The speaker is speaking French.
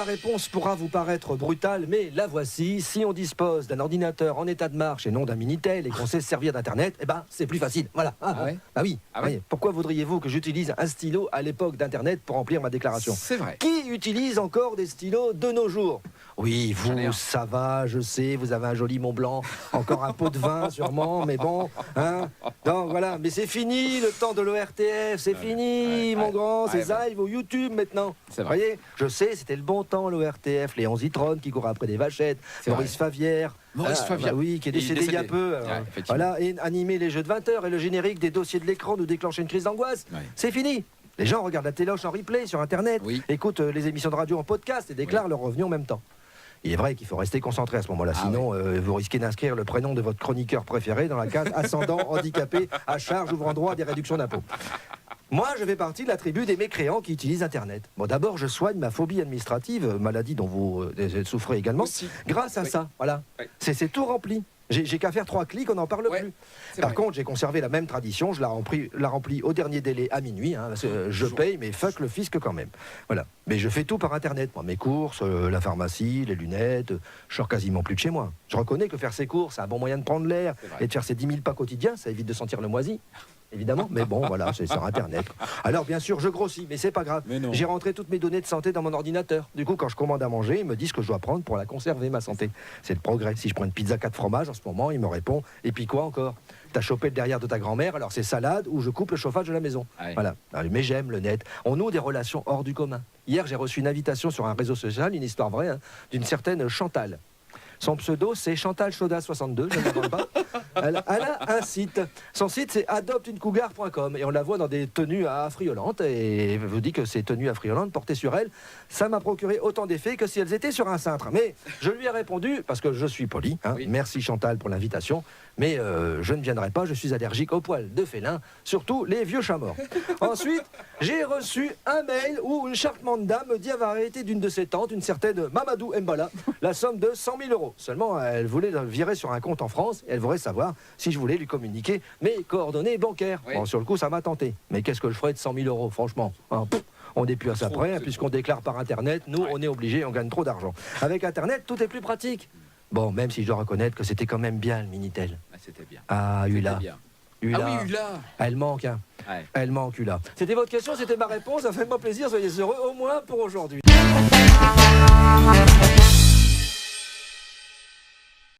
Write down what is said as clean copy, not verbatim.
la réponse pourra vous paraître brutale, mais la voici. Si on dispose d'un ordinateur en état de marche et non d'un Minitel et qu'on sait se servir d'Internet, eh ben, c'est plus facile. Voilà. Ah ouais? Ah oui. Ah ouais? Oui. Pourquoi voudriez-vous que j'utilise un stylo à l'époque d'Internet pour remplir ma déclaration? C'est vrai. Qui utilise encore des stylos de nos jours? Oui, J'en ai un. vous, ça va, je sais, vous avez un joli Mont Blanc, encore un pot de vin sûrement, mais bon, hein. Non, voilà, mais c'est fini le temps de l'ORTF, c'est fini, mon grand, c'est ça, il vaut YouTube maintenant. C'est Vous vrai. voyez, je sais, c'était le bon temps, l'ORTF, Léon Zitrone qui court après des vachettes, C'est Maurice Favière. Maurice Favière. Oui, qui est Il est décédé il y a décédé. peu. Ouais, effectivement. Voilà, et animer les jeux de 20 heures et le générique des dossiers de l'écran nous déclencher une crise d'angoisse. Ouais. C'est fini. Les gens regardent la téloche en replay sur Internet, Oui. écoutent les émissions de radio en podcast et déclarent leurs revenus en même temps. Il est vrai qu'il faut rester concentré à ce moment-là, Ah sinon vous risquez d'inscrire le prénom de votre chroniqueur préféré dans la case ascendant, handicapé, à charge, ouvrant droit à des réductions d'impôts. Moi, je fais partie de la tribu des mécréants qui utilisent Internet. Bon, d'abord, je soigne ma phobie administrative, maladie dont vous souffrez également, Aussi. grâce à ça. Voilà. Oui. C'est tout rempli. J'ai qu'à faire 3 clics, on n'en parle Ouais, plus. c'est Par vrai. contre, j'ai conservé la même tradition, je la remplis au dernier délai à minuit. Hein, parce que je paye, mais fuck le fisc quand même. Voilà. Mais je fais tout par Internet. Moi, mes courses, la pharmacie, les lunettes, je sors quasiment plus de chez moi. Je reconnais que faire ses courses, c'est un bon moyen de prendre l'air C'est vrai. et de faire ses 10 000 pas quotidiens, ça évite de sentir le moisi. Évidemment, mais bon, voilà, c'est sur Internet. Alors, bien sûr, je grossis, mais c'est pas grave. Mais non. J'ai rentré toutes mes données de santé dans mon ordinateur. Du coup, quand je commande à manger, ils me disent ce que je dois prendre pour la conserver, ma santé. C'est le progrès. Si je prends une pizza 4 fromages, en ce moment, il me répond « Et puis quoi encore ? T'as chopé le derrière de ta grand-mère, alors c'est salade ou je coupe le chauffage de la maison. Ouais. Voilà. Mais j'aime le net. On noue des relations hors du commun. Hier, j'ai reçu une invitation sur un réseau social, une histoire vraie, hein, d'une certaine Chantal. Son pseudo, c'est Chantal Chauda 62, je ne l'invente pas. Elle a un site. Son site, c'est adopteuneCougar.com. Et on la voit dans des tenues affriolantes. Et elle vous dit que ces tenues affriolantes portées sur elle, ça m'a procuré autant d'effets que si elles étaient sur un cintre. Mais je lui ai répondu, parce que je suis poli, hein, Oui. merci Chantal pour l'invitation, mais je ne viendrai pas, je suis allergique aux poils de félin, surtout les vieux chats morts. Ensuite, j'ai reçu un mail où une charmante dame me dit avoir hérité d'une de ses tantes, une certaine Mamadou Mbala, la somme de 100 000 euros. Seulement, elle voulait le virer sur un compte en France et elle voudrait savoir si je voulais lui communiquer mes coordonnées bancaires. Oui. Bon, sur le coup, ça m'a tenté. Mais qu'est-ce que je ferais de 100 000 euros, franchement, hein, pff, on n'est plus à ça Trop, près, hein, c'est puisqu'on déclare par Internet. Nous, on est obligé, on gagne trop d'argent. Avec Internet, tout est plus pratique. Bon, même si je dois reconnaître que c'était quand même bien le Minitel. Ah, c'était bien. Ah, C'était Hula. bien. Hula. Ah oui, Hula. Elle manque, hein. Ouais. Elle manque, Hula. C'était votre question, c'était ma réponse. Ça fait moi plaisir, soyez heureux, au moins pour aujourd'hui.